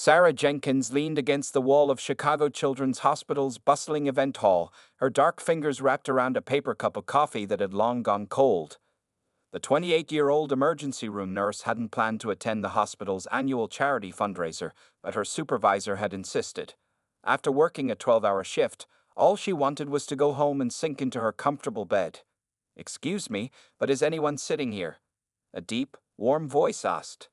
Sarah Jenkins leaned against the wall of Chicago Children's Hospital's bustling event hall, her dark fingers wrapped around a paper cup of coffee that had long gone cold. The 28-year-old emergency room nurse hadn't planned to attend the hospital's annual charity fundraiser, but her supervisor had insisted. After working a 12-hour shift, all she wanted was to go home and sink into her comfortable bed. "Excuse me, but is anyone sitting here?" a deep, warm voice asked.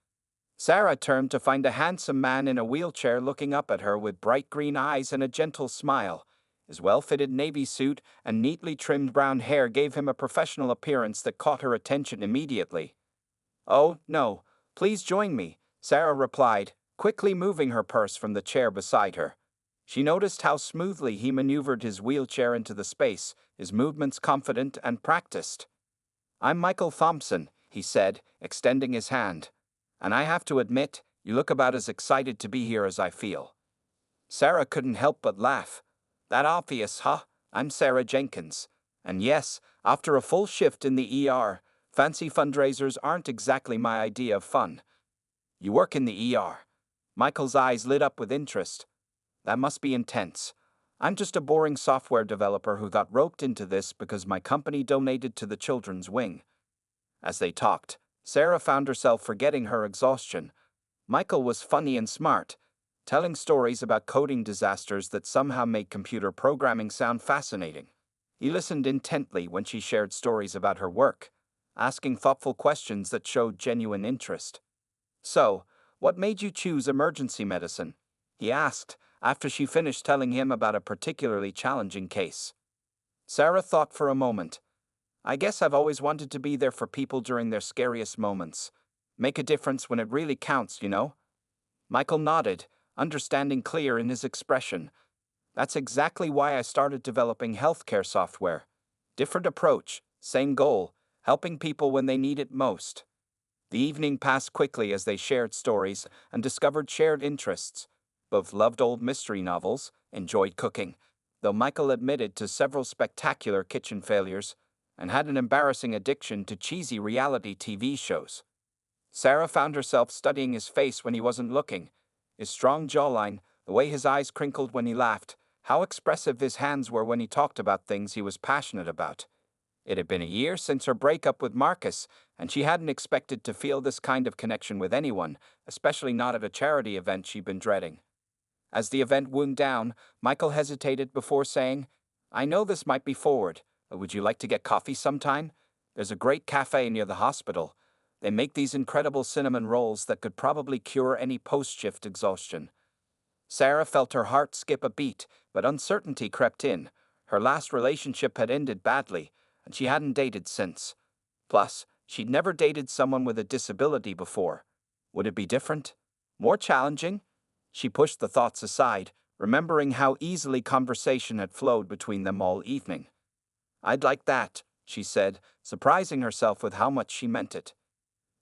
Sarah turned to find a handsome man in a wheelchair looking up at her with bright green eyes and a gentle smile. His well-fitted navy suit and neatly trimmed brown hair gave him a professional appearance that caught her attention immediately. "Oh, no, please join me," Sarah replied, quickly moving her purse from the chair beside her. She noticed how smoothly he maneuvered his wheelchair into the space, his movements confident and practiced. "I'm Michael Thompson," he said, extending his hand. "And I have to admit, you look about as excited to be here as I feel." Sarah couldn't help but laugh. "That obvious, huh? I'm Sarah Jenkins. And yes, after a full shift in the ER, fancy fundraisers aren't exactly my idea of fun." "You work in the ER?" Michael's eyes lit up with interest. "That must be intense. I'm just a boring software developer who got roped into this because my company donated to the children's wing." As they talked, Sarah found herself forgetting her exhaustion. Michael was funny and smart, telling stories about coding disasters that somehow made computer programming sound fascinating. He listened intently when she shared stories about her work, asking thoughtful questions that showed genuine interest. "So, what made you choose emergency medicine?" he asked, after she finished telling him about a particularly challenging case. Sarah thought for a moment. "I guess I've always wanted to be there for people during their scariest moments. Make a difference when it really counts, you know?" Michael nodded, understanding clear in his expression. "That's exactly why I started developing healthcare software. Different approach, same goal, helping people when they need it most." The evening passed quickly as they shared stories and discovered shared interests. Both loved old mystery novels, enjoyed cooking, though Michael admitted to several spectacular kitchen failures, and had an embarrassing addiction to cheesy reality TV shows. Sarah found herself studying his face when he wasn't looking. His strong jawline, the way his eyes crinkled when he laughed, how expressive his hands were when he talked about things he was passionate about. It had been a year since her breakup with Marcus, and she hadn't expected to feel this kind of connection with anyone, especially not at a charity event she'd been dreading. As the event wound down, Michael hesitated before saying, "I know this might be forward, but would you like to get coffee sometime? There's a great cafe near the hospital. They make these incredible cinnamon rolls that could probably cure any post-shift exhaustion." Sarah felt her heart skip a beat, but uncertainty crept in. Her last relationship had ended badly, and she hadn't dated since. Plus, she'd never dated someone with a disability before. Would it be different? More challenging? She pushed the thoughts aside, remembering how easily conversation had flowed between them all evening. "I'd like that," she said, surprising herself with how much she meant it.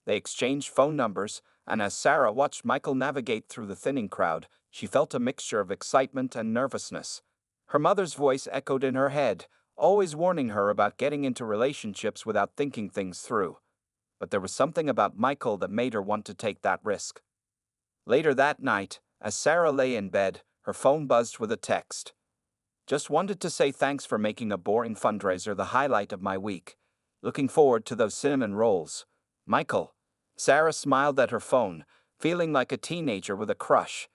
They exchanged phone numbers, and as Sarah watched Michael navigate through the thinning crowd, she felt a mixture of excitement and nervousness. Her mother's voice echoed in her head, always warning her about getting into relationships without thinking things through. But there was something about Michael that made her want to take that risk. Later that night, as Sarah lay in bed, her phone buzzed with a text. "Just wanted to say thanks for making a boring fundraiser the highlight of my week. Looking forward to those cinnamon rolls. Michael." Sarah smiled at her phone, feeling like a teenager with a crush.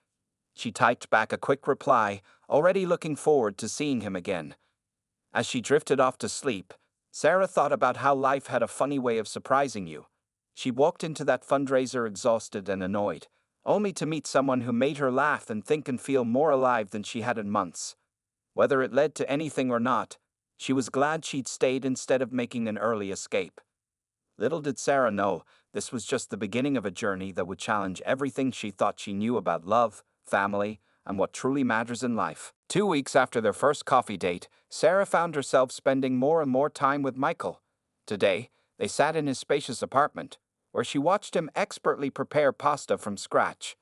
She typed back a quick reply, already looking forward to seeing him again. As she drifted off to sleep, Sarah thought about how life had a funny way of surprising you. She walked into that fundraiser exhausted and annoyed, only to meet someone who made her laugh and think and feel more alive than she had in months. Whether it led to anything or not, she was glad she'd stayed instead of making an early escape. Little did Sarah know, this was just the beginning of a journey that would challenge everything she thought she knew about love, family, and what truly matters in life. 2 weeks after their first coffee date, Sarah found herself spending more and more time with Michael. Today, they sat in his spacious apartment, where she watched him expertly prepare pasta from scratch.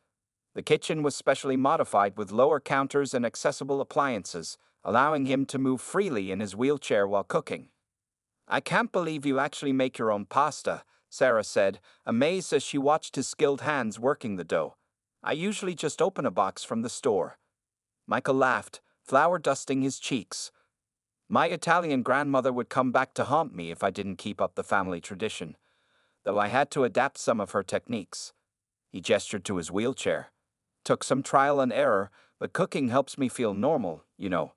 The kitchen was specially modified with lower counters and accessible appliances, allowing him to move freely in his wheelchair while cooking. "I can't believe you actually make your own pasta," Sarah said, amazed as she watched his skilled hands working the dough. I usually just open a box from the store. Michael laughed, flour dusting his cheeks. My Italian grandmother would come back to haunt me if I didn't keep up the family tradition, though I had to adapt some of her techniques. He gestured to his wheelchair. Took some trial and error, but cooking helps me feel normal, you know.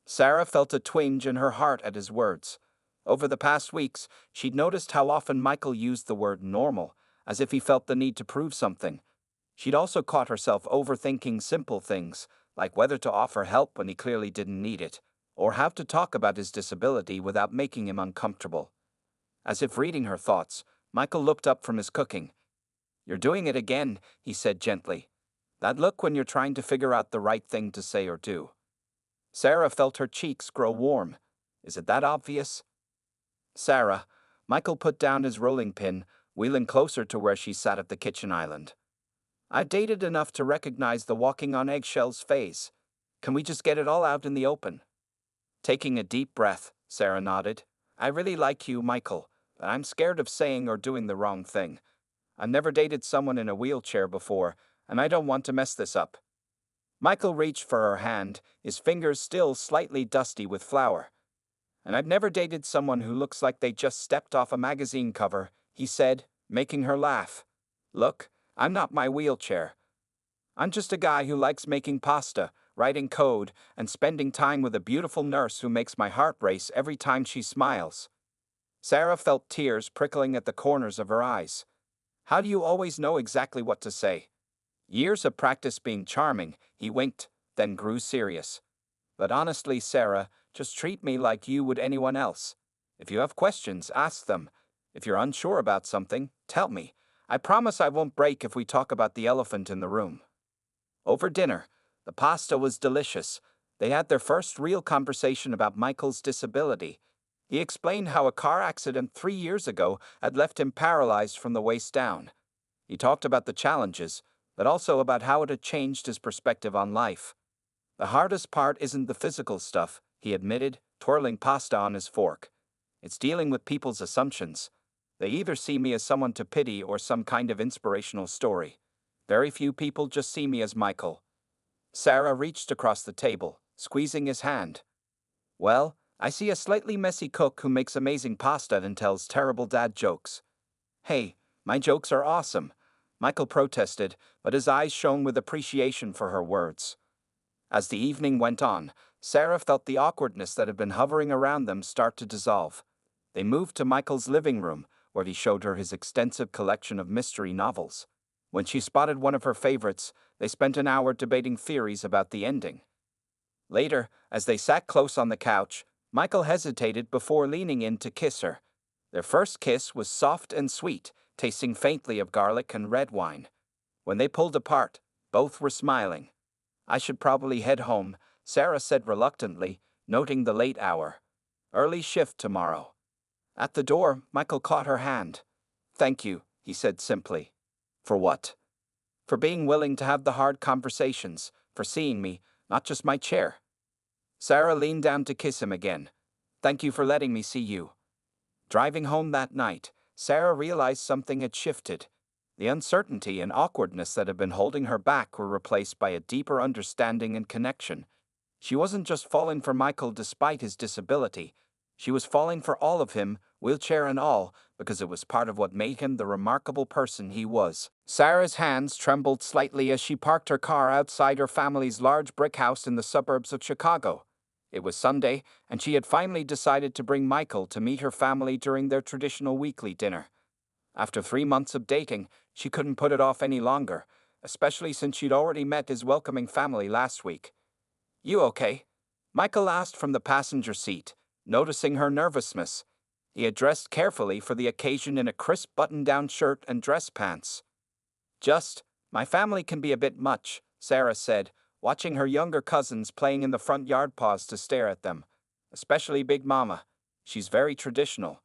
Sarah felt a twinge in her heart at his words. Over the past weeks, she'd noticed how often Michael used the word normal, as if he felt the need to prove something. She'd also caught herself overthinking simple things, like whether to offer help when he clearly didn't need it, or how to talk about his disability without making him uncomfortable. As if reading her thoughts, Michael looked up from his cooking. "You're doing it again," he said gently. "That look when you're trying to figure out the right thing to say or do." Sarah felt her cheeks grow warm. "Is it that obvious?" "Sarah," Michael put down his rolling pin, wheeling closer to where she sat at the kitchen island. "I've dated enough to recognize the walking on eggshells phase. Can we just get it all out in the open?" Taking a deep breath, Sarah nodded. "I really like you, Michael, but I'm scared of saying or doing the wrong thing. I've never dated someone in a wheelchair before, and I don't want to mess this up." Michael reached for her hand, his fingers still slightly dusty with flour. "And I've never dated someone who looks like they just stepped off a magazine cover," he said, making her laugh. "Look, I'm not my wheelchair. I'm just a guy who likes making pasta, writing code, and spending time with a beautiful nurse who makes my heart race every time she smiles." Sarah felt tears prickling at the corners of her eyes. "How do you always know exactly what to say?" "Years of practice being charming," he winked, then grew serious. "But honestly, Sarah, just treat me like you would anyone else. If you have questions, ask them. If you're unsure about something, tell me. I promise I won't break if we talk about the elephant in the room." Over dinner, the pasta was delicious. They had their first real conversation about Michael's disability. He explained how a car accident 3 years ago had left him paralyzed from the waist down. He talked about the challenges, but also about how it had changed his perspective on life. "The hardest part isn't the physical stuff," he admitted, twirling pasta on his fork. "It's dealing with people's assumptions. They either see me as someone to pity or some kind of inspirational story. Very few people just see me as Michael." Sarah reached across the table, squeezing his hand. "Well, I see a slightly messy cook who makes amazing pasta and tells terrible dad jokes." "Hey, my jokes are awesome," Michael protested, but his eyes shone with appreciation for her words. As the evening went on, Sarah felt the awkwardness that had been hovering around them start to dissolve. They moved to Michael's living room, where he showed her his extensive collection of mystery novels. When she spotted one of her favorites, they spent an hour debating theories about the ending. Later, as they sat close on the couch, Michael hesitated before leaning in to kiss her. Their first kiss was soft and sweet, tasting faintly of garlic and red wine. When they pulled apart, both were smiling. "I should probably head home," Sarah said reluctantly, noting the late hour. "Early shift tomorrow." At the door, Michael caught her hand. "Thank you," he said simply. "For what?" "For being willing to have the hard conversations, for seeing me, not just my chair." Sarah leaned down to kiss him again. "Thank you for letting me see you." Driving home that night, Sarah realized something had shifted. The uncertainty and awkwardness that had been holding her back were replaced by a deeper understanding and connection. She wasn't just falling for Michael despite his disability. She was falling for all of him, wheelchair and all, because it was part of what made him the remarkable person he was. Sarah's hands trembled slightly as she parked her car outside her family's large brick house in the suburbs of Chicago. It was Sunday, and she had finally decided to bring Michael to meet her family during their traditional weekly dinner. After 3 months of dating, she couldn't put it off any longer, especially since she'd already met his welcoming family last week. "You okay?" Michael asked from the passenger seat, noticing her nervousness. He had dressed carefully for the occasion in a crisp button-down shirt and dress pants. My family can be a bit much," Sarah said, watching her younger cousins playing in the front yard pause to stare at them. "Especially Big Mama. She's very traditional."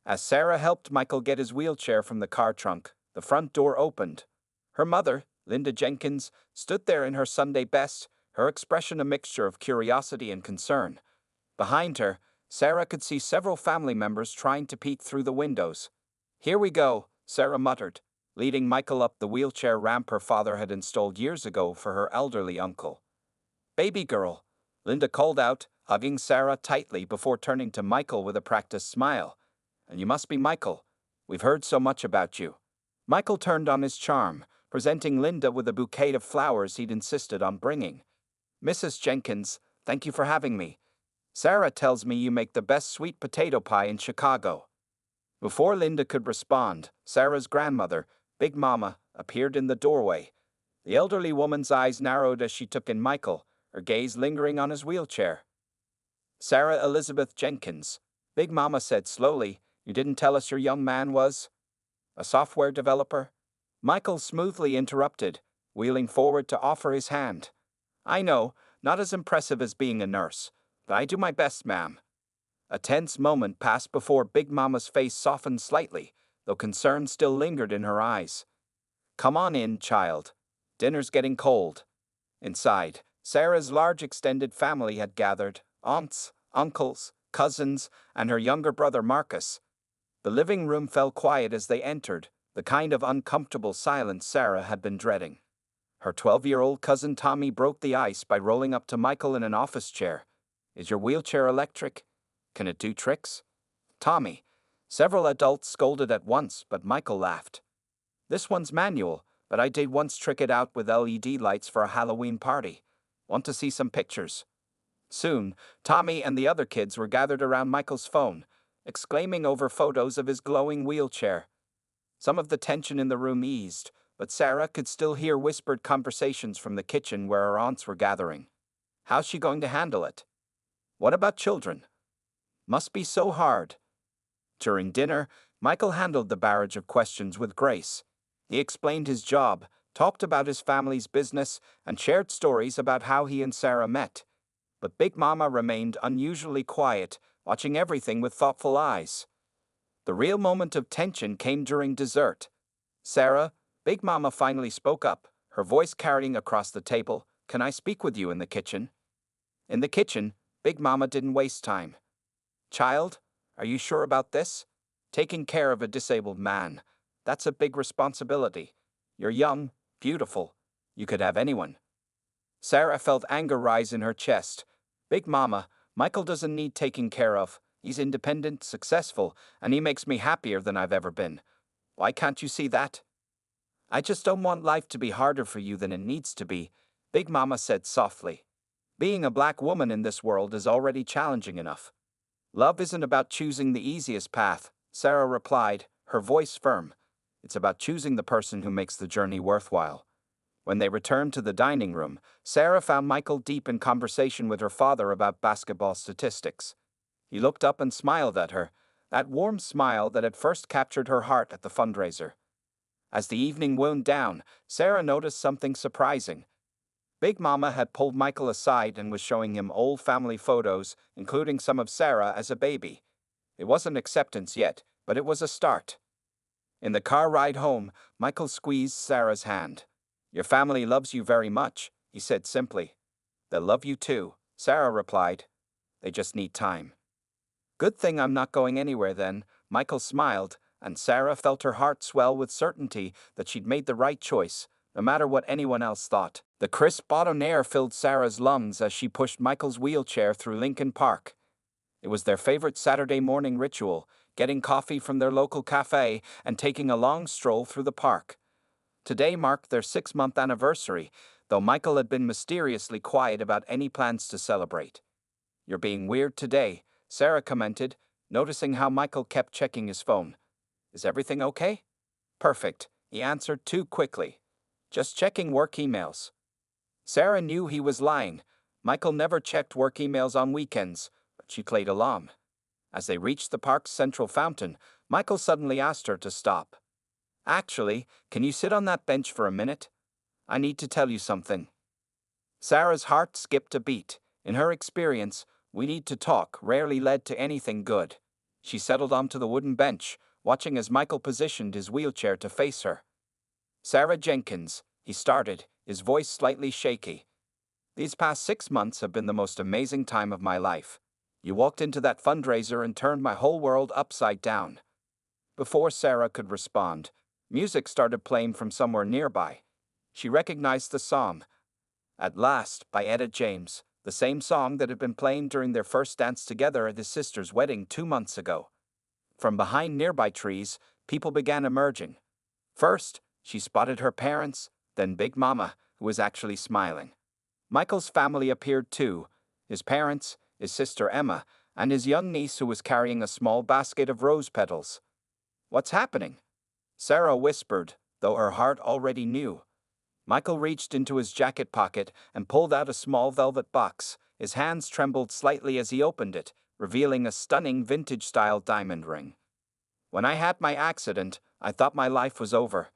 As Sarah helped Michael get his wheelchair from the car trunk, the front door opened. Her mother, Linda Jenkins, stood there in her Sunday best, her expression a mixture of curiosity and concern. Behind her, Sarah could see several family members trying to peek through the windows. "Here we go," Sarah muttered. leading Michael up the wheelchair ramp her father had installed years ago for her elderly uncle. "Baby girl," Linda called out, hugging Sarah tightly before turning to Michael with a practiced smile. "And you must be Michael. We've heard so much about you." Michael turned on his charm, presenting Linda with a bouquet of flowers he'd insisted on bringing. "Mrs. Jenkins, thank you for having me. Sarah tells me you make the best sweet potato pie in Chicago." Before Linda could respond, Sarah's grandmother, Big Mama, appeared in the doorway. The elderly woman's eyes narrowed as she took in Michael, her gaze lingering on his wheelchair. "Sarah Elizabeth Jenkins," Big Mama said slowly, "you didn't tell us your young man was a software developer?" Michael smoothly interrupted, wheeling forward to offer his hand. "I know, not as impressive as being a nurse, but I do my best, ma'am." A tense moment passed before Big Mama's face softened slightly, though concern still lingered in her eyes. "Come on in, child. Dinner's getting cold." Inside, Sarah's large extended family had gathered: aunts, uncles, cousins, and her younger brother Marcus. The living room fell quiet as they entered, the kind of uncomfortable silence Sarah had been dreading. Her 12-year-old cousin Tommy broke the ice by rolling up to Michael in an office chair. "Is your wheelchair electric? Can it do tricks?" "Tommy." Several adults scolded at once, but Michael laughed. "This one's manual, but I did once trick it out with LED lights for a Halloween party. Want to see some pictures?" Soon, Tommy and the other kids were gathered around Michael's phone, exclaiming over photos of his glowing wheelchair. Some of the tension in the room eased, but Sarah could still hear whispered conversations from the kitchen where her aunts were gathering. How's she going to handle it? What about children? Must be so hard. During dinner, Michael handled the barrage of questions with grace. He explained his job, talked about his family's business, and shared stories about how he and Sarah met. But Big Mama remained unusually quiet, watching everything with thoughtful eyes. The real moment of tension came during dessert. "Sarah," Big Mama finally spoke up, her voice carrying across the table, "can I speak with you in the kitchen?" In the kitchen, Big Mama didn't waste time. "Child, are you sure about this? Taking care of a disabled man. That's a big responsibility. You're young, beautiful. You could have anyone." Sarah felt anger rise in her chest. "Big Mama, Michael doesn't need taking care of. He's independent, successful, and he makes me happier than I've ever been. Why can't you see that?" "I just don't want life to be harder for you than it needs to be," Big Mama said softly. "Being a black woman in this world is already challenging enough." "Love isn't about choosing the easiest path," Sarah replied, her voice firm. "It's about choosing the person who makes the journey worthwhile." When they returned to the dining room, Sarah found Michael deep in conversation with her father about basketball statistics. He looked up and smiled at her, that warm smile that had first captured her heart at the fundraiser. As the evening wound down, Sarah noticed something surprising. Big Mama had pulled Michael aside and was showing him old family photos, including some of Sarah as a baby. It wasn't acceptance yet, but it was a start. In the car ride home, Michael squeezed Sarah's hand. "Your family loves you very much," he said simply. "They'll love you too," Sarah replied. "They just need time." "Good thing I'm not going anywhere then," Michael smiled, and Sarah felt her heart swell with certainty that she'd made the right choice, no matter what anyone else thought. The crisp autumn air filled Sarah's lungs as she pushed Michael's wheelchair through Lincoln Park. It was their favorite Saturday morning ritual, getting coffee from their local cafe and taking a long stroll through the park. Today marked their 6-month anniversary, though Michael had been mysteriously quiet about any plans to celebrate. "You're being weird today," Sarah commented, noticing how Michael kept checking his phone. "Is everything okay?" "Perfect," he answered too quickly. "Just checking work emails." Sarah knew he was lying. Michael never checked work emails on weekends, but she played along. As they reached the park's central fountain, Michael suddenly asked her to stop. "Actually, can you sit on that bench for a minute? I need to tell you something." Sarah's heart skipped a beat. In her experience, "we need to talk" rarely led to anything good. She settled onto the wooden bench, watching as Michael positioned his wheelchair to face her. "Sarah Jenkins," he started, his voice slightly shaky. "These past 6 months have been the most amazing time of my life. You walked into that fundraiser and turned my whole world upside down." Before Sarah could respond, Music started playing from somewhere nearby. She recognized the song, At Last, by Etta James, the same song that had been playing during their first dance together at his sister's wedding 2 months ago. From behind nearby trees, people began emerging. First, she spotted her parents, then Big Mama, who was actually smiling. Michael's family appeared too, his parents, his sister Emma, and his young niece who was carrying a small basket of rose petals. "What's happening?" Sarah whispered, though her heart already knew. Michael reached into his jacket pocket and pulled out a small velvet box. His hands trembled slightly as he opened it, revealing a stunning vintage-style diamond ring. "When I had my accident, I thought my life was over.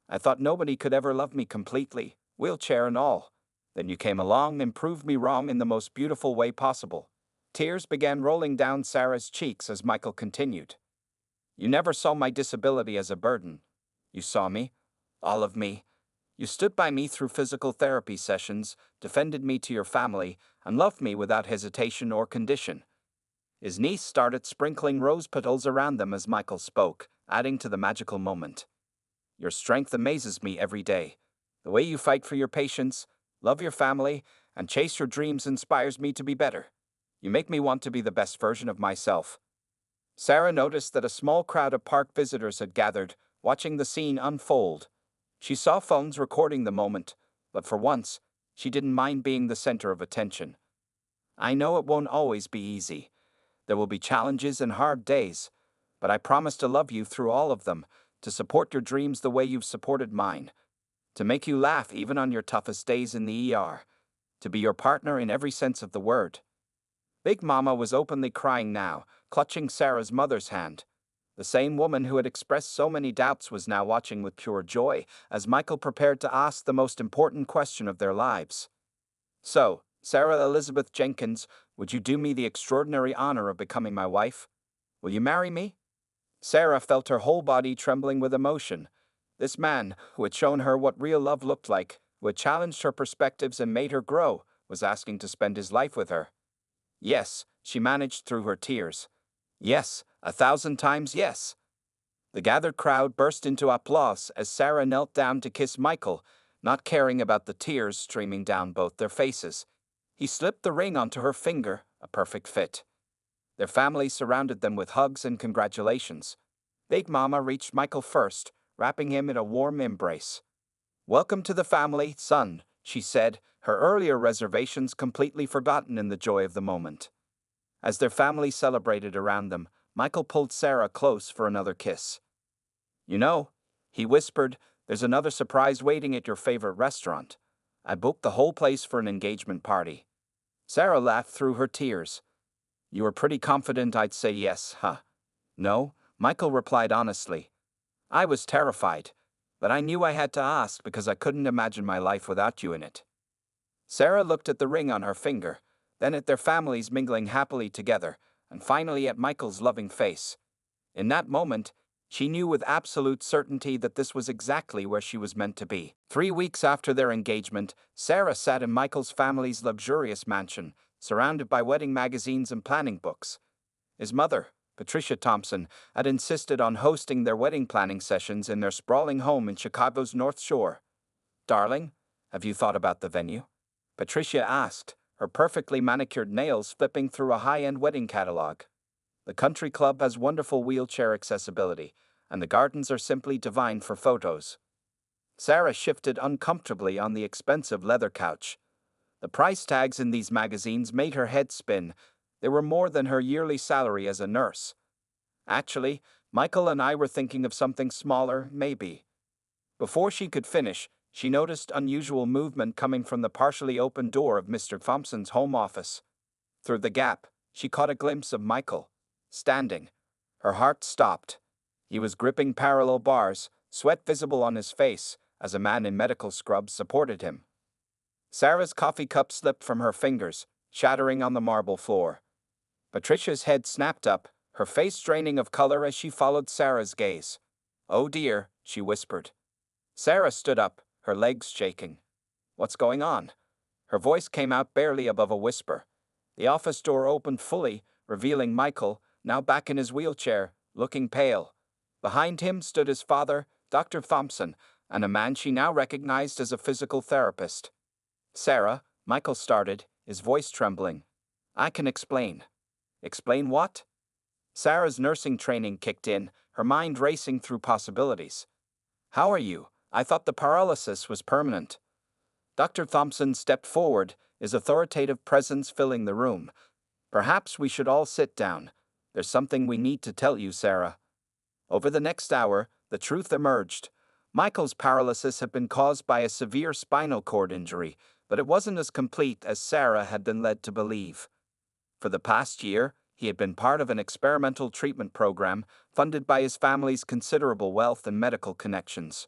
I thought nobody could ever love me completely, wheelchair and all. Then you came along and proved me wrong in the most beautiful way possible." Tears began rolling down Sarah's cheeks as Michael continued. "You never saw my disability as a burden. You saw me, all of me. You stood by me through physical therapy sessions, defended me to your family, and loved me without hesitation or condition." His niece started sprinkling rose petals around them as Michael spoke, adding to the magical moment. "Your strength amazes me every day. The way you fight for your patients, love your family, and chase your dreams inspires me to be better. You make me want to be the best version of myself." Sarah noticed that a small crowd of park visitors had gathered, watching the scene unfold. She saw phones recording the moment, but for once, she didn't mind being the center of attention. "I know it won't always be easy. There will be challenges and hard days, but I promise to love you through all of them, to support your dreams the way you've supported mine, to make you laugh even on your toughest days in the ER, to be your partner in every sense of the word." Big Mama was openly crying now, clutching Sarah's mother's hand. The same woman who had expressed so many doubts was now watching with pure joy as Michael prepared to ask the most important question of their lives. "So, Sarah Elizabeth Jenkins, would you do me the extraordinary honor of becoming my wife? Will you marry me?" Sarah felt her whole body trembling with emotion. This man, who had shown her what real love looked like, who had challenged her perspectives and made her grow, was asking to spend his life with her. "Yes," she managed through her tears. "Yes, 1,000 times yes." The gathered crowd burst into applause as Sarah knelt down to kiss Michael, not caring about the tears streaming down both their faces. He slipped the ring onto her finger, a perfect fit. Their family surrounded them with hugs and congratulations. Big Mama reached Michael first, wrapping him in a warm embrace. "Welcome to the family, son," she said, her earlier reservations completely forgotten in the joy of the moment. As their family celebrated around them, Michael pulled Sarah close for another kiss. "You know," he whispered, "there's another surprise waiting at your favorite restaurant. I booked the whole place for an engagement party." Sarah laughed through her tears. "You were pretty confident I'd say yes, huh?" "No," Michael replied honestly. "I was terrified, but I knew I had to ask because I couldn't imagine my life without you in it." Sarah looked at the ring on her finger, then at their families mingling happily together, and finally at Michael's loving face. In that moment, she knew with absolute certainty that this was exactly where she was meant to be. 3 weeks after their engagement, Sarah sat in Michael's family's luxurious mansion, surrounded by wedding magazines and planning books. His mother, Patricia Thompson, had insisted on hosting their wedding planning sessions in their sprawling home in Chicago's North Shore. "Darling, have you thought about the venue?" Patricia asked, her perfectly manicured nails flipping through a high-end wedding catalog. "The country club has wonderful wheelchair accessibility, and the gardens are simply divine for photos." Sarah shifted uncomfortably on the expensive leather couch. The price tags in these magazines made her head spin. They were more than her yearly salary as a nurse. "Actually, Michael and I were thinking of something smaller, maybe." Before she could finish, she noticed unusual movement coming from the partially open door of Mr. Thompson's home office. Through the gap, she caught a glimpse of Michael, standing. Her heart stopped. He was gripping parallel bars, sweat visible on his face, as a man in medical scrubs supported him. Sarah's coffee cup slipped from her fingers, shattering on the marble floor. Patricia's head snapped up, her face draining of color as she followed Sarah's gaze. "Oh dear," she whispered. Sarah stood up, her legs shaking. "What's going on?" Her voice came out barely above a whisper. The office door opened fully, revealing Michael, now back in his wheelchair, looking pale. Behind him stood his father, Dr. Thompson, and a man she now recognized as a physical therapist. Sarah, Michael started, his voice trembling. I can explain. Explain what? Sarah's nursing training kicked in, her mind racing through possibilities. How are you? I thought the paralysis was permanent. Dr. Thompson stepped forward, his authoritative presence filling the room. Perhaps we should all sit down. There's something we need to tell you, Sarah. Over the next hour, the truth emerged. Michael's paralysis had been caused by a severe spinal cord injury, but it wasn't as complete as Sarah had been led to believe. For the past year, he had been part of an experimental treatment program funded by his family's considerable wealth and medical connections.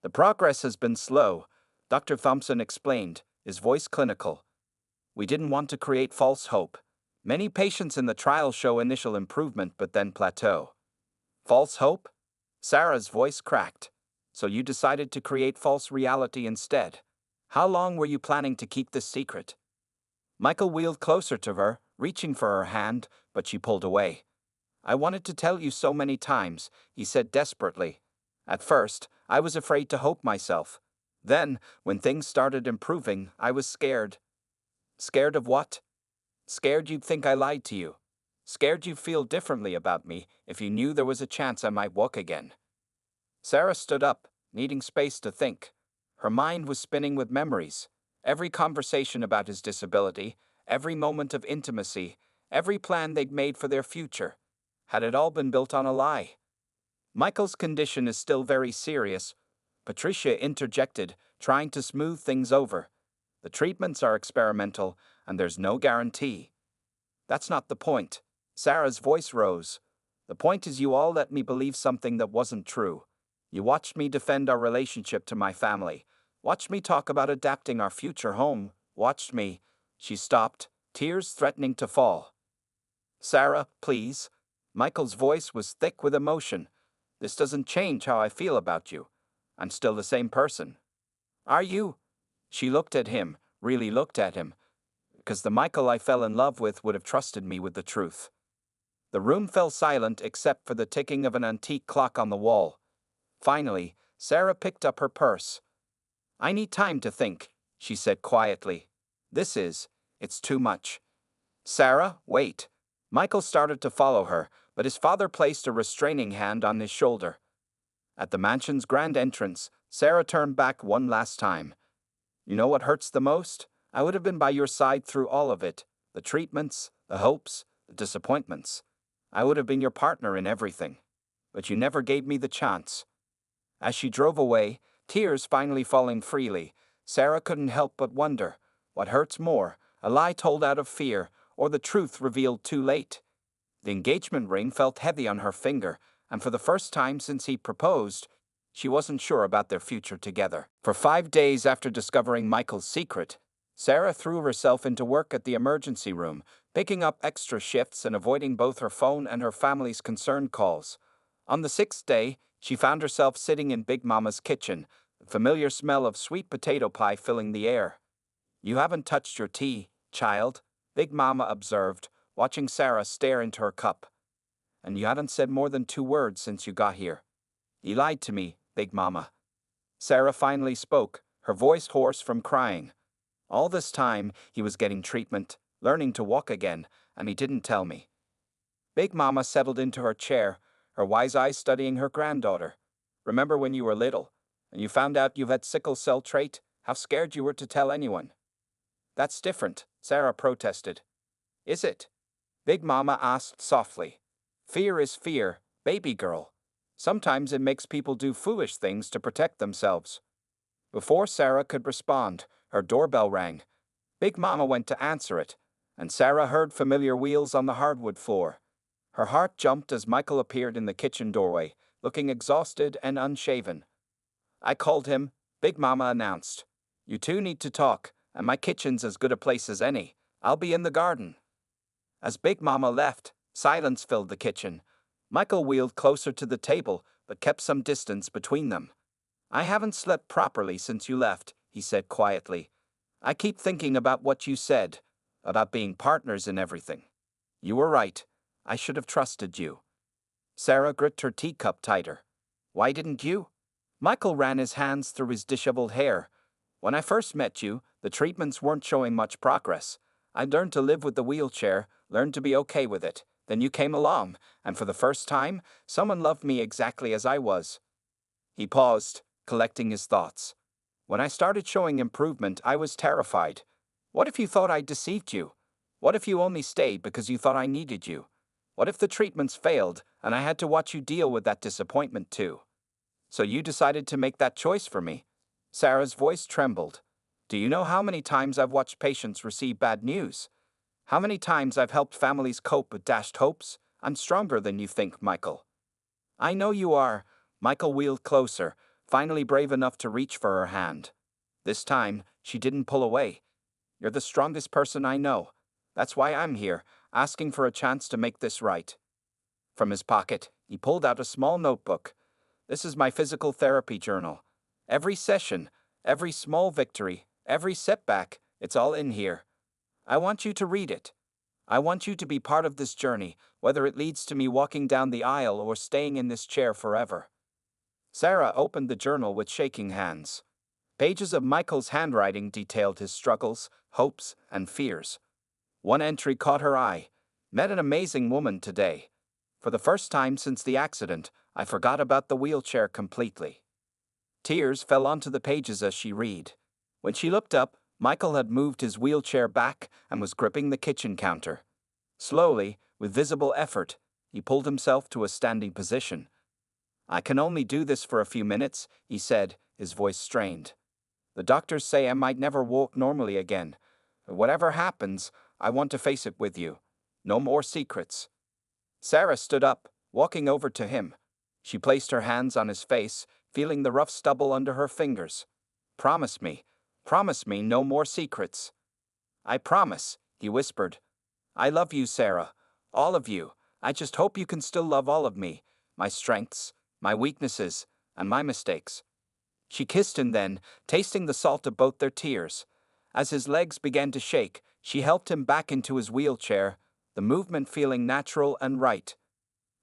The progress has been slow, Dr. Thompson explained, his voice clinical. We didn't want to create false hope. Many patients in the trial show initial improvement but then plateau. False hope? Sarah's voice cracked. So you decided to create false reality instead. How long were you planning to keep this secret? Michael wheeled closer to her, reaching for her hand, but she pulled away. I wanted to tell you so many times, he said desperately. At first, I was afraid to hope myself. Then, when things started improving, I was scared. Scared of what? Scared you'd think I lied to you. Scared you'd feel differently about me if you knew there was a chance I might walk again. Sarah stood up, needing space to think. Her mind was spinning with memories. Every conversation about his disability, every moment of intimacy, every plan they'd made for their future. Had it all been built on a lie? Michael's condition is still very serious, Patricia interjected, trying to smooth things over. The treatments are experimental, and there's no guarantee. That's not the point. Sarah's voice rose. The point is you all let me believe something that wasn't true. You watched me defend our relationship to my family. Watched me talk about adapting our future home. Watched me. She stopped, tears threatening to fall. Sarah, please. Michael's voice was thick with emotion. This doesn't change how I feel about you. I'm still the same person. Are you? She looked at him, really looked at him, because the Michael I fell in love with would have trusted me with the truth. The room fell silent except for the ticking of an antique clock on the wall. Finally, Sarah picked up her purse. I need time to think, she said quietly. It's too much. Sarah, wait. Michael started to follow her, but his father placed a restraining hand on his shoulder. At the mansion's grand entrance, Sarah turned back one last time. You know what hurts the most? I would have been by your side through all of it. The treatments, the hopes, the disappointments. I would have been your partner in everything. But you never gave me the chance. As she drove away, tears finally falling freely, Sarah couldn't help but wonder, what hurts more, a lie told out of fear, or the truth revealed too late? The engagement ring felt heavy on her finger, and for the first time since he proposed, she wasn't sure about their future together. For 5 days after discovering Michael's secret, Sarah threw herself into work at the emergency room, picking up extra shifts and avoiding both her phone and her family's concerned calls. On the 6th day, she found herself sitting in Big Mama's kitchen, the familiar smell of sweet potato pie filling the air. You haven't touched your tea, child, Big Mama observed, watching Sarah stare into her cup. And you hadn't said more than 2 words since you got here. You lied to me, Big Mama. Sarah finally spoke, her voice hoarse from crying. All this time, he was getting treatment, learning to walk again, and he didn't tell me. Big Mama settled into her chair, her wise eyes studying her granddaughter. Remember when you were little, and you found out you've had sickle cell trait, how scared you were to tell anyone? That's different, Sarah protested. Is it? Big Mama asked softly. Fear is fear, baby girl. Sometimes it makes people do foolish things to protect themselves. Before Sarah could respond, her doorbell rang. Big Mama went to answer it, and Sarah heard familiar wheels on the hardwood floor. Her heart jumped as Michael appeared in the kitchen doorway, looking exhausted and unshaven. I called him, Big Mama announced. You two need to talk, and my kitchen's as good a place as any. I'll be in the garden. As Big Mama left, silence filled the kitchen. Michael wheeled closer to the table, but kept some distance between them. I haven't slept properly since you left, he said quietly. I keep thinking about what you said, about being partners in everything. You were right. I should have trusted you. Sarah gripped her teacup tighter. Why didn't you? Michael ran his hands through his disheveled hair. When I first met you, the treatments weren't showing much progress. I learned to live with the wheelchair, learned to be okay with it. Then you came along, and for the first time, someone loved me exactly as I was. He paused, collecting his thoughts. When I started showing improvement, I was terrified. What if you thought I deceived you? What if you only stayed because you thought I needed you? What if the treatments failed, and I had to watch you deal with that disappointment too? So you decided to make that choice for me? Sarah's voice trembled. Do you know how many times I've watched patients receive bad news? How many times I've helped families cope with dashed hopes? I'm stronger than you think, Michael. I know you are. Michael wheeled closer, finally brave enough to reach for her hand. This time, she didn't pull away. You're the strongest person I know. That's why I'm here, asking for a chance to make this right. From his pocket, he pulled out a small notebook. This is my physical therapy journal. Every session, every small victory, every setback, it's all in here. I want you to read it. I want you to be part of this journey, whether it leads to me walking down the aisle or staying in this chair forever. Sarah opened the journal with shaking hands. Pages of Michael's handwriting detailed his struggles, hopes, and fears. One entry caught her eye. Met an amazing woman today. For the first time since the accident, I forgot about the wheelchair completely. Tears fell onto the pages as she read. When she looked up, Michael had moved his wheelchair back and was gripping the kitchen counter. Slowly, with visible effort, he pulled himself to a standing position. I can only do this for a few minutes, he said, his voice strained. The doctors say I might never walk normally again. Whatever happens, I want to face it with you. No more secrets. Sarah stood up, walking over to him. She placed her hands on his face, feeling the rough stubble under her fingers. Promise me no more secrets. I promise, he whispered. I love you, Sarah. All of you. I just hope you can still love all of me. My strengths, my weaknesses, and my mistakes. She kissed him then, tasting the salt of both their tears. As his legs began to shake, she helped him back into his wheelchair, the movement feeling natural and right.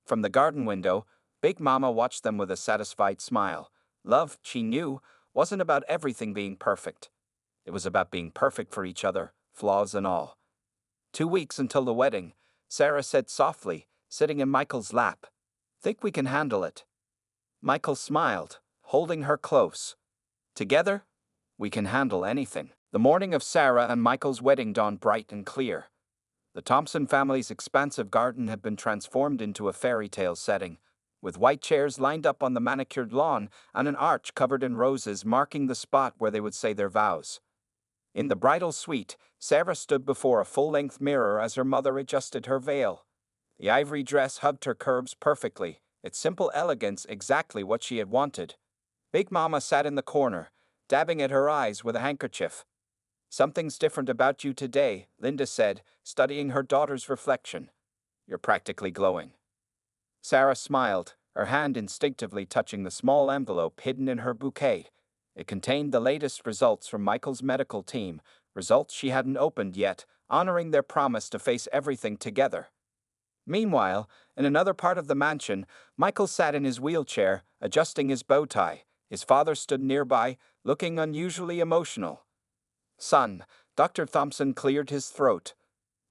From the garden window, Big Mama watched them with a satisfied smile. Love, she knew, wasn't about everything being perfect. It was about being perfect for each other, flaws and all. 2 weeks until the wedding, Sarah said softly, sitting in Michael's lap. Think we can handle it? Michael smiled, holding her close. Together, we can handle anything. The morning of Sarah and Michael's wedding dawned bright and clear. The Thompson family's expansive garden had been transformed into a fairy tale setting, with white chairs lined up on the manicured lawn and an arch covered in roses marking the spot where they would say their vows. In the bridal suite, Sarah stood before a full-length mirror as her mother adjusted her veil. The ivory dress hugged her curves perfectly, its simple elegance exactly what she had wanted. Big Mama sat in the corner, dabbing at her eyes with a handkerchief. Something's different about you today, Linda said, studying her daughter's reflection. You're practically glowing. Sarah smiled, her hand instinctively touching the small envelope hidden in her bouquet. It contained the latest results from Michael's medical team, results she hadn't opened yet, honoring their promise to face everything together. Meanwhile, in another part of the mansion, Michael sat in his wheelchair, adjusting his bow tie. His father stood nearby, looking unusually emotional. Son, Dr. Thompson cleared his throat.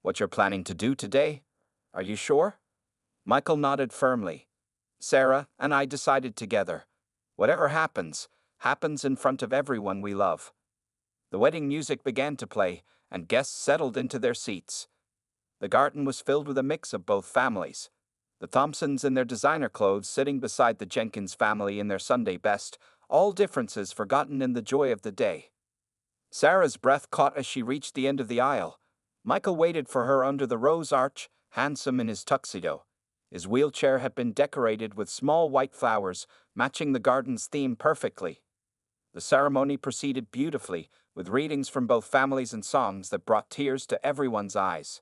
What you're planning to do today? Are you sure? Michael nodded firmly. Sarah and I decided together. Whatever happens, happens in front of everyone we love. The wedding music began to play, and guests settled into their seats. The garden was filled with a mix of both families. The Thompsons in their designer clothes sitting beside the Jenkins family in their Sunday best, all differences forgotten in the joy of the day. Sarah's breath caught as she reached the end of the aisle. Michael waited for her under the rose arch, handsome in his tuxedo. His wheelchair had been decorated with small white flowers, matching the garden's theme perfectly. The ceremony proceeded beautifully, with readings from both families and songs that brought tears to everyone's eyes.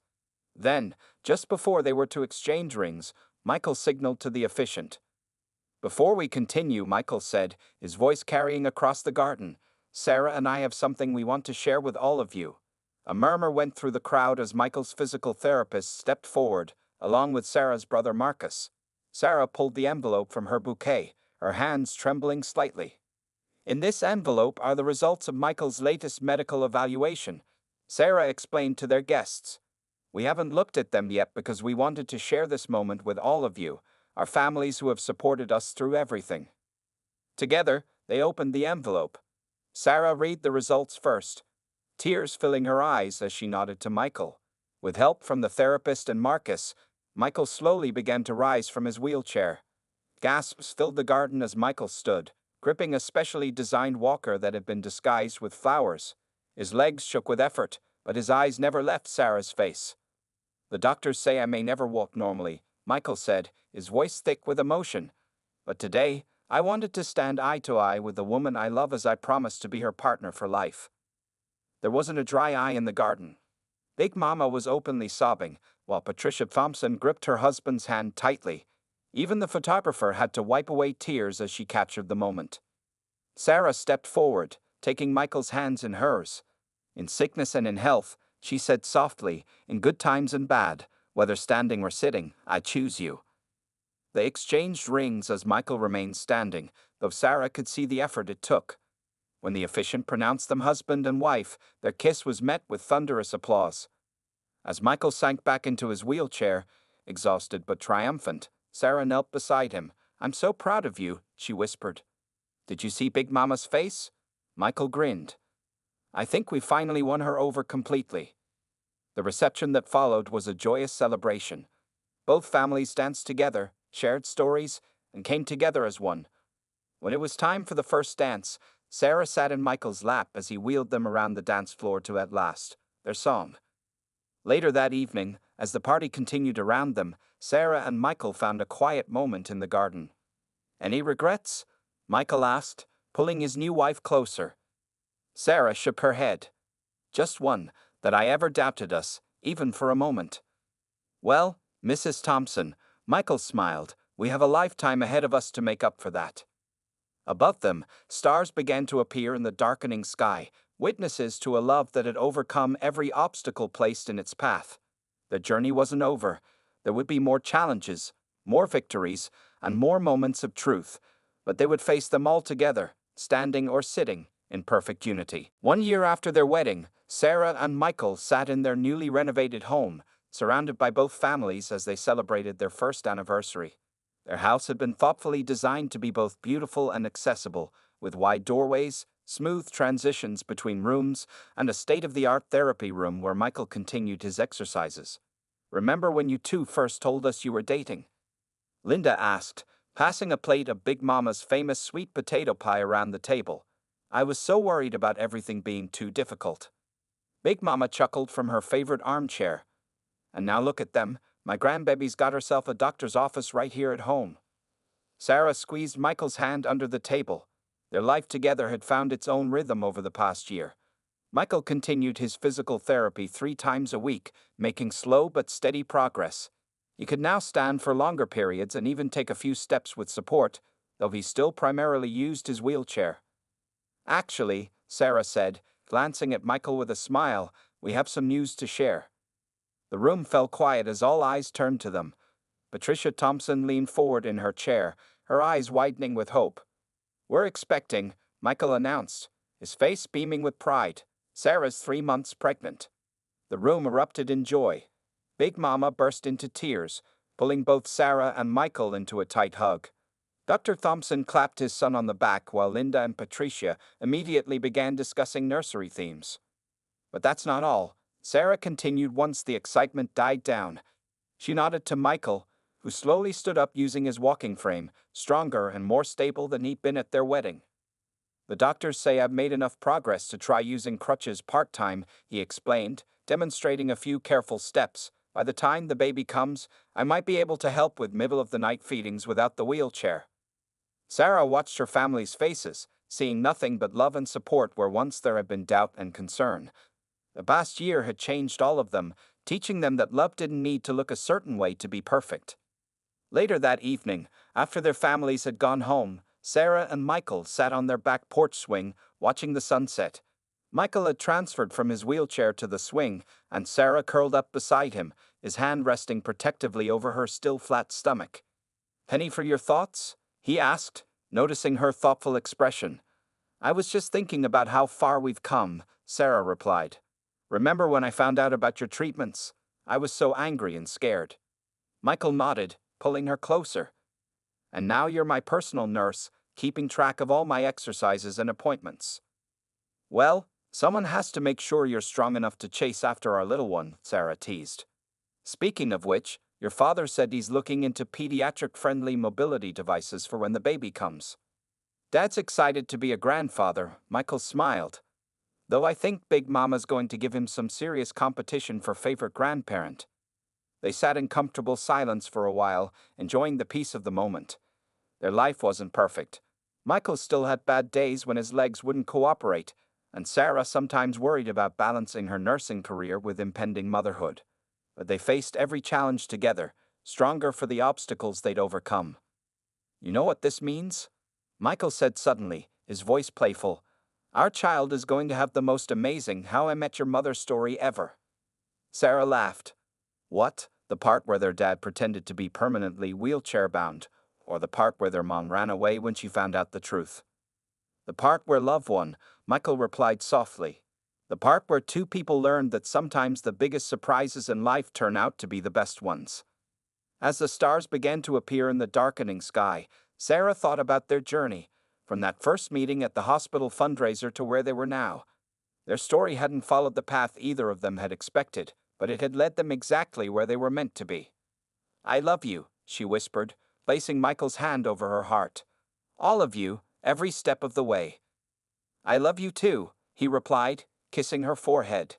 Then, just before they were to exchange rings, Michael signaled to the officiant. Before we continue, Michael said, his voice carrying across the garden, Sarah and I have something we want to share with all of you. A murmur went through the crowd as Michael's physical therapist stepped forward, along with Sarah's brother Marcus. Sarah pulled the envelope from her bouquet, her hands trembling slightly. In this envelope are the results of Michael's latest medical evaluation, Sarah explained to their guests. We haven't looked at them yet because we wanted to share this moment with all of you, our families who have supported us through everything. Together, they opened the envelope. Sarah read the results first, tears filling her eyes as she nodded to Michael. With help from the therapist and Marcus, Michael slowly began to rise from his wheelchair. Gasps filled the garden as Michael stood, gripping a specially designed walker that had been disguised with flowers. His legs shook with effort, but his eyes never left Sarah's face. The doctors say I may never walk normally, Michael said, his voice thick with emotion. But today, I wanted to stand eye to eye with the woman I love as I promised to be her partner for life. There wasn't a dry eye in the garden. Big Mama was openly sobbing, while Patricia Thompson gripped her husband's hand tightly. Even the photographer had to wipe away tears as she captured the moment. Sarah stepped forward, taking Michael's hands in hers. In sickness and in health, she said softly, in good times and bad, whether standing or sitting, I choose you. They exchanged rings as Michael remained standing, though Sarah could see the effort it took. When the officiant pronounced them husband and wife, their kiss was met with thunderous applause. As Michael sank back into his wheelchair, exhausted but triumphant, Sarah knelt beside him. I'm so proud of you, she whispered. Did you see Big Mama's face? Michael grinned. I think we finally won her over completely. The reception that followed was a joyous celebration. Both families danced together, shared stories, and came together as one. When it was time for the first dance, Sarah sat in Michael's lap as he wheeled them around the dance floor to at last, their song. Later that evening, as the party continued around them, Sarah and Michael found a quiet moment in the garden. Any regrets? Michael asked, pulling his new wife closer. Sarah shook her head. Just one, that I ever doubted us, even for a moment. Well, Mrs. Thompson, Michael smiled, we have a lifetime ahead of us to make up for that. Above them, stars began to appear in the darkening sky, witnesses to a love that had overcome every obstacle placed in its path. The journey wasn't over. There would be more challenges, more victories, and more moments of truth, but they would face them all together, standing or sitting, in perfect unity. 1 year after their wedding, Sarah and Michael sat in their newly renovated home, surrounded by both families as they celebrated their first anniversary. Their house had been thoughtfully designed to be both beautiful and accessible, with wide doorways, smooth transitions between rooms, and a state-of-the-art therapy room where Michael continued his exercises. Remember when you two first told us you were dating? Linda asked, passing a plate of Big Mama's famous sweet potato pie around the table. I was so worried about everything being too difficult. Big Mama chuckled from her favorite armchair. And now look at them, my grandbaby's got herself a doctor's office right here at home. Sarah squeezed Michael's hand under the table. Their life together had found its own rhythm over the past year. Michael continued his physical therapy 3 times a week, making slow but steady progress. He could now stand for longer periods and even take a few steps with support, though he still primarily used his wheelchair. Actually, Sarah said, glancing at Michael with a smile, we have some news to share. The room fell quiet as all eyes turned to them. Patricia Thompson leaned forward in her chair, her eyes widening with hope. We're expecting, Michael announced, his face beaming with pride. Sarah's 3 months pregnant. The room erupted in joy. Big Mama burst into tears, pulling both Sarah and Michael into a tight hug. Dr. Thompson clapped his son on the back while Linda and Patricia immediately began discussing nursery themes. But that's not all. Sarah continued once the excitement died down. She nodded to Michael, who slowly stood up using his walking frame, stronger and more stable than he'd been at their wedding. The doctors say I've made enough progress to try using crutches part-time, he explained, demonstrating a few careful steps. By the time the baby comes, I might be able to help with middle-of-the-night feedings without the wheelchair. Sarah watched her family's faces, seeing nothing but love and support where once there had been doubt and concern. The past year had changed all of them, teaching them that love didn't need to look a certain way to be perfect. Later that evening, after their families had gone home, Sarah and Michael sat on their back porch swing, watching the sunset. Michael had transferred from his wheelchair to the swing, and Sarah curled up beside him, his hand resting protectively over her still flat stomach. Penny for your thoughts? He asked, noticing her thoughtful expression. I was just thinking about how far we've come, Sarah replied. Remember when I found out about your treatments? I was so angry and scared. Michael nodded, pulling her closer. And now you're my personal nurse, keeping track of all my exercises and appointments. Well, someone has to make sure you're strong enough to chase after our little one, Sarah teased. Speaking of which, your father said he's looking into pediatric-friendly mobility devices for when the baby comes. Dad's excited to be a grandfather, Michael smiled. Though I think Big Mama's going to give him some serious competition for favorite grandparent. They sat in comfortable silence for a while, enjoying the peace of the moment. Their life wasn't perfect. Michael still had bad days when his legs wouldn't cooperate, and Sarah sometimes worried about balancing her nursing career with impending motherhood. But they faced every challenge together, stronger for the obstacles they'd overcome. You know what this means? Michael said suddenly, his voice playful. Our child is going to have the most amazing How I Met Your Mother story ever. Sarah laughed. What? The part where their dad pretended to be permanently wheelchair-bound, or the part where their mom ran away when she found out the truth? The part where love won, Michael replied softly. The part where two people learned that sometimes the biggest surprises in life turn out to be the best ones. As the stars began to appear in the darkening sky, Sarah thought about their journey, from that first meeting at the hospital fundraiser to where they were now. Their story hadn't followed the path either of them had expected, but it had led them exactly where they were meant to be. I love you, she whispered, placing Michael's hand over her heart. All of you, every step of the way. I love you too, he replied, kissing her forehead.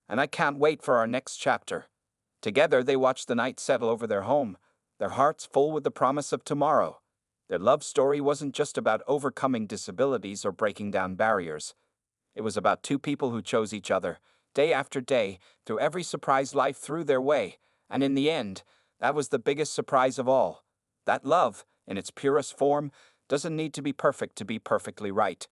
And I can't wait for our next chapter. Together they watched the night settle over their home, their hearts full with the promise of tomorrow. Their love story wasn't just about overcoming disabilities or breaking down barriers. It was about two people who chose each other, day after day, through every surprise life threw their way, and in the end, that was the biggest surprise of all. That love, in its purest form, doesn't need to be perfect to be perfectly right.